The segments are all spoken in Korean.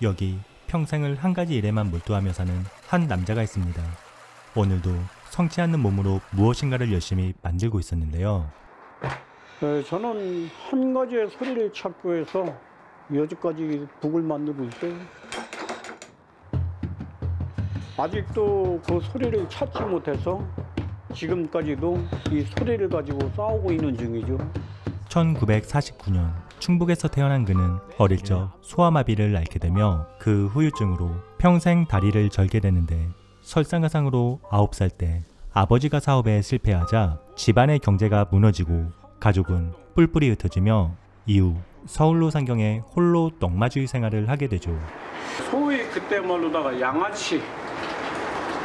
여기 평생을 한 가지 일에만 몰두하며 사는 한 남자가 있습니다. 오늘도 성치 않는 몸으로 무엇인가를 열심히 만들고 있었는데요. 저는 한 가지의 소리를 찾고 해서 여지까지 북을 만들고 있어요. 아직도 그 소리를 찾지 못해서 지금까지도 이 소리를 가지고 싸우고 있는 중이죠. 1949년 충북에서 태어난 그는 어릴 적 소아마비를 앓게 되며 그 후유증으로 평생 다리를 절게 되는데, 설상가상으로 9살 때 아버지가 사업에 실패하자 집안의 경제가 무너지고 가족은 뿔뿔이 흩어지며 이후 서울로 상경해 홀로 넉마주의 생활을 하게 되죠. 소위 그때 말로다가 양아치,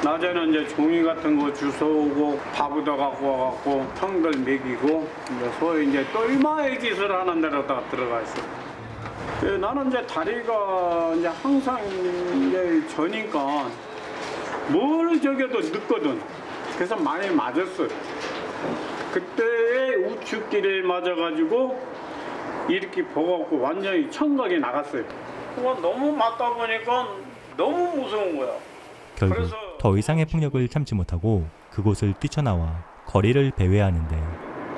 낮에는 이제 종이 같은 거 주워오고 밥얻어 갖고 와갖고 형들 먹이고, 이제 소위 이제 똘마의 짓을 하는 데로다가 들어가 있어요. 나는 이제 다리가 이제 항상 이제 저니까 뭘 저겨도 늦거든. 그래서 많이 맞았어요. 그때에 우측길을 맞아가지고 이렇게 보고갖고 완전히 청각이 나갔어요. 너무 맞다 보니까 너무 무서운 거야. 결국 더 이상의 폭력을 참지 못하고 그곳을 뛰쳐나와 거리를 배회하는데,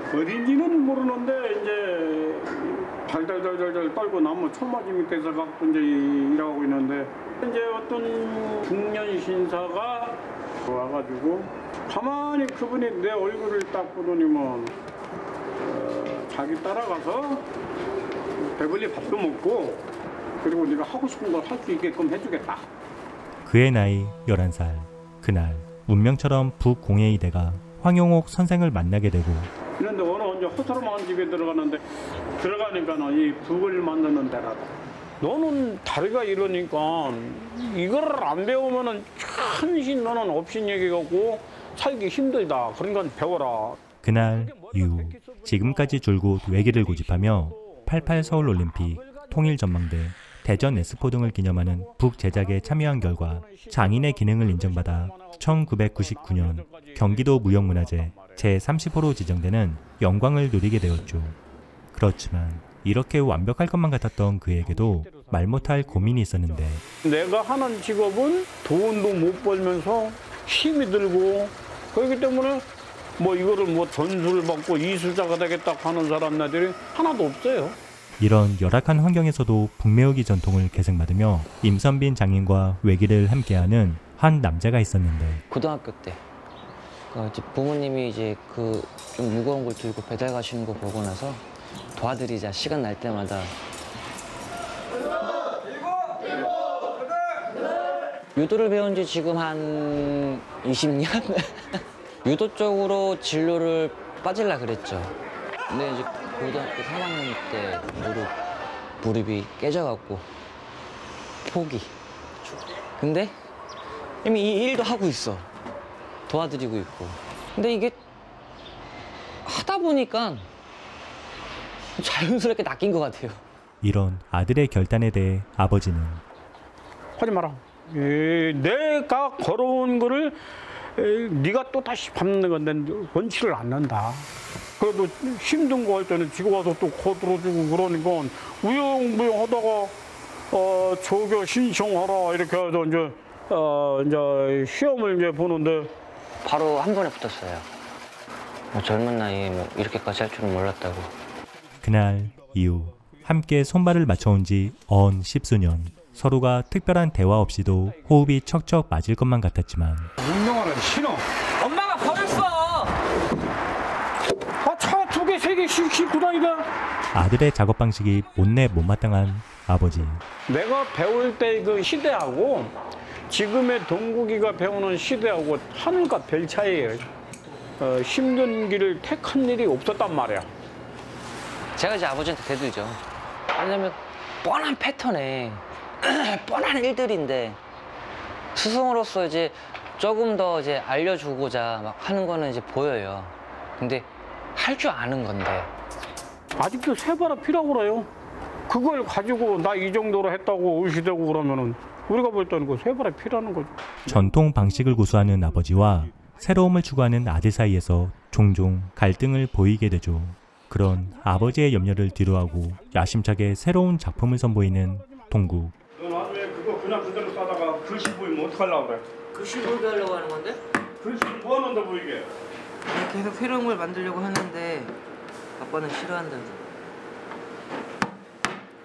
어딘지는 모르는데 이제 달달달달달 떨고 나무 초마지 밑에서 갖고 이제 일하고 있는데, 이제 어떤 중년 신사가 와가지고 가만히 그분이 내 얼굴을 딱 보더니만 자기 따라가서 배불리 밥도 먹고, 그리고 네가 하고 싶은 걸 할 수 있게끔 해주겠다. 그의 나이 11살. 그날 운명처럼 북공예의대가 황용옥 선생을 만나게 되고, 그런데 언제 허스름한 집에 들어가니까 이 북을 만드는 데라. 너는 다리가 이러니까 이거를 안 배우면은 참신 너는 없인 얘기갖고 살기 힘들다. 그러니까 배워라. 그날 이후 지금까지 줄곧 외길을 고집하며 88 서울올림픽, 통일전망대, 대전 엑스포 등을 기념하는 북 제작에 참여한 결과 장인의 기능을 인정받아 1999년 경기도 무형문화재 제30호로 지정되는 영광을 누리게 되었죠. 그렇지만 이렇게 완벽할 것만 같았던 그에게도 말 못할 고민이 있었는데, 내가 하는 직업은 돈도 못 벌면서 힘이 들고, 그렇기 때문에 뭐 이거를 뭐 전수를 받고 이수자가 되겠다 하는 사람들이 하나도 없어요. 이런 열악한 환경에서도 북매우기 전통을 계승받으며 임선빈 장인과 외길을 함께하는 한 남자가 있었는데, 고등학교 때 이제 부모님이 이제 그 좀 무거운 걸 들고 배달 가시는 거 보고 나서 도와드리자, 시간 날 때마다. 유도를 배운 지 지금 한 20년? 유도 쪽으로 진로를 빠질라 그랬죠. 근데 이제 고등학교 3학년 때 무릎이 깨져갖고 포기. 근데 이미 이 일도 하고 있어. 도와드리고 있고. 근데 이게 하다 보니까 자연스럽게 낚인 것 같아요. 이런 아들의 결단에 대해 아버지는 하지 마라. 내가 걸어온 거를 네가 또 다시 밟는 건데 원치를 않는다. 그래도 힘든 거 할 때는 지고 와서 또 거들어주고 그러니까 우영부영 하다가 조교 신청하라 이렇게 해서 이제 시험을 이제 보는데 바로 한 번에 붙었어요. 젊은 나이에 뭐 이렇게까지 할 줄은 몰랐다고. 그날 이후 함께 손발을 맞춰온 지 언 십수년. 서로가 특별한 대화 없이도 호흡이 척척 맞을 것만 같았지만, 운동화를 신어. 엄마가 버렸어! 차 2개, 3개씩 싣고 다니다. 아들의 작업 방식이 못내 못마땅한 아버지. 내가 배울 때 그 시대하고 지금의 동국이가 배우는 시대하고 하늘과 별 차이예요. 힘든 길을 택한 일이 없었단 말이야. 제가 이제 아버지한테 대들죠. 왜냐면 뻔한 패턴에 뻔한 일들인데 스승으로서 이제 조금 더 이제 알려주고자 막 하는 거는 이제 보여요. 근데 할 줄 아는 건데 아직도 세바라 피라고 그래요. 그걸 가지고 나 이 정도로 했다고 의시되고 그러면은 우리가 볼 때는 그 세바라 피라는 거죠. 전통 방식을 고수하는 아버지와 새로움을 추구하는 아들 사이에서 종종 갈등을 보이게 되죠. 그런 아버지의 염려를 뒤로하고 야심차게 새로운 작품을 선보이는 동국. 넌 왜 글씨 보이면 어떡하려고 그래? 글씨 보이게 하려고 하는 건데? 글씨는 뭐 하는데 보이게? 계속 새로운 걸 만들려고 하는데 아빠는 싫어한다고.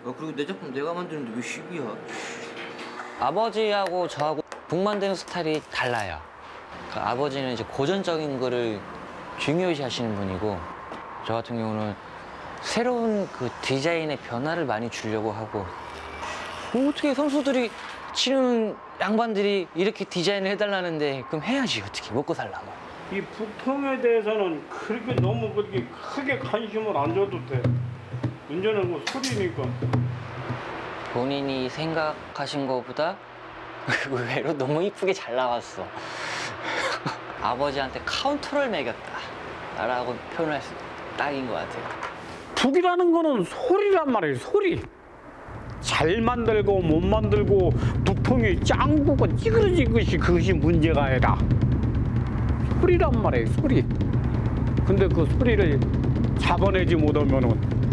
그리고 내 작품 내가 만드는데 왜 10이야? 아버지하고 저하고 북 만드는 스타일이 달라요. 그러니까 아버지는 이제 고전적인 거를 중요시 하시는 분이고, 저 같은 경우는 새로운 그 디자인의 변화를 많이 주려고 하고. 어떻게 선수들이 치는 양반들이 이렇게 디자인을 해달라는데 그럼 해야지. 어떻게 먹고 살려면. 이 북통에 대해서는 그렇게 너무 그렇게 크게 관심을 안 줘도 돼. 문제는 뭐 소리니까. 본인이 생각하신 것보다 의외로 너무 이쁘게 잘 나왔어. 아버지한테 카운터를 매겼다 라고 표현할 수 딱인 것 같아요. 북이라는 거는 소리란 말이에요. 소리. 잘 만들고 못 만들고 북통이 짱구고 찌그러진 것이 그것이 문제가 아니라 소리란 말이에요. 소리. 근데 그 소리를 잡아내지 못하면은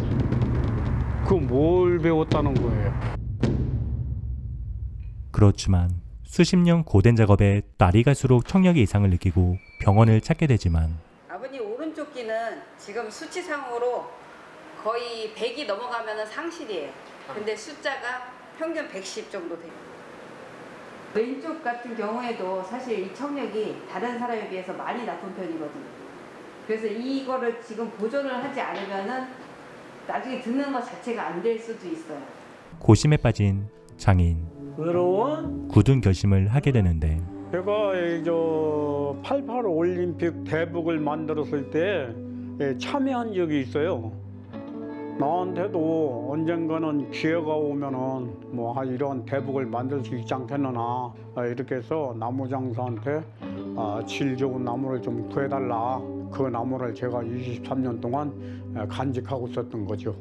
그 뭘 배웠다는 거예요. 그렇지만 수십 년 고된 작업에 날이 갈수록 청력의 이상을 느끼고 병원을 찾게 되지만 아버님 오른쪽 귀는 지금 수치상으로 거의 100이 넘어가면 상실이에요. 근데 숫자가 평균 110 정도 돼요. 왼쪽 같은 경우에도 사실 이 청력이 다른 사람에 비해서 많이 나쁜 편이거든요. 그래서 이거를 지금 보존을 하지 않으면은 나중에 듣는 것 자체가 안 될 수도 있어요. 고심에 빠진 장인. 외로워? 굳은 결심을 하게 되는데 제가 저 88 올림픽 대북을 만들었을 때 참여한 적이 있어요. 나한테도 언젠가는 기회가 오면은 뭐 이런 대북을 만들 수 있지 않겠느냐 이렇게 해서 나무장사한테 질 좋은 나무를 좀 구해달라. 그 나무를 제가 23년 동안 간직하고 있었던 거죠.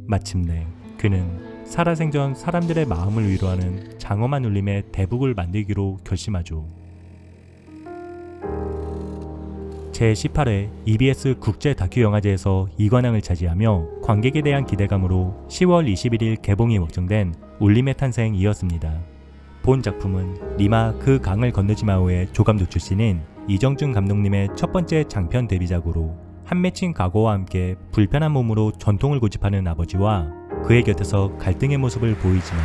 마침내 그는 살아생전 사람들의 마음을 위로하는 장엄한 울림의 대북을 만들기로 결심하죠. 제18회 EBS 국제 다큐 영화제에서 2관왕을 차지하며 관객에 대한 기대감으로 10월 21일 개봉이 확정된 울림의 탄생이었습니다. 본 작품은 리마 그 강을 건너지 마오의 조감독 출신인 이정준 감독님의 첫 번째 장편 데뷔작으로 한 맺힌 각오와 함께 불편한 몸으로 전통을 고집하는 아버지와 그의 곁에서 갈등의 모습을 보이지만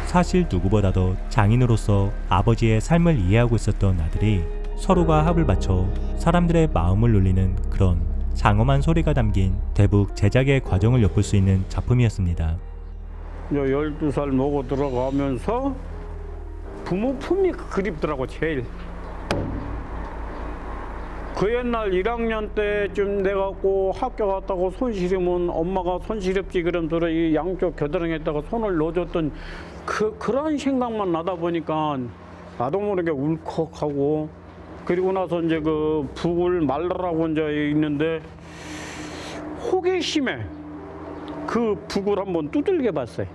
사실 누구보다도 장인으로서 아버지의 삶을 이해하고 있었던 아들이 서로가 합을 맞춰 사람들의 마음을 울리는 그런 장엄한 소리가 담긴 대북 제작의 과정을 엿볼 수 있는 작품이었습니다. 12살 먹어 들어가면서 부모 품이 그립더라고 제일. 그 옛날 1학년 때쯤 돼갖고 학교 갔다고 손 시리면 엄마가 손 시렵지 그러면서 이 양쪽 겨드랑이에다가 손을 넣어줬던 그런 생각만 나다 보니까 나도 모르게 울컥하고, 그리고 나서 이제 그 북을 말라라고 이제 있는데 호기심에 그 북을 한번 두들겨 봤어요.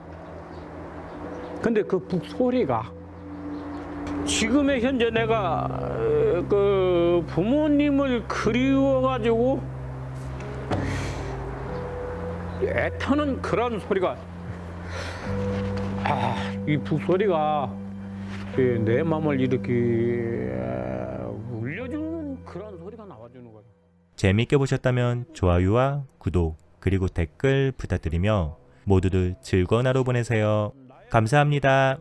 근데 그 북 소리가 지금의 현재 내가 그 부모님을 그리워가지고 애타는 그런 소리가, 이 북 소리가 내 마음을 이렇게 울려주는 그런 소리가 나와주는 거예요. 재미있게 보셨다면 좋아요와 구독 그리고 댓글 부탁드리며 모두들 즐거운 하루 보내세요. 감사합니다.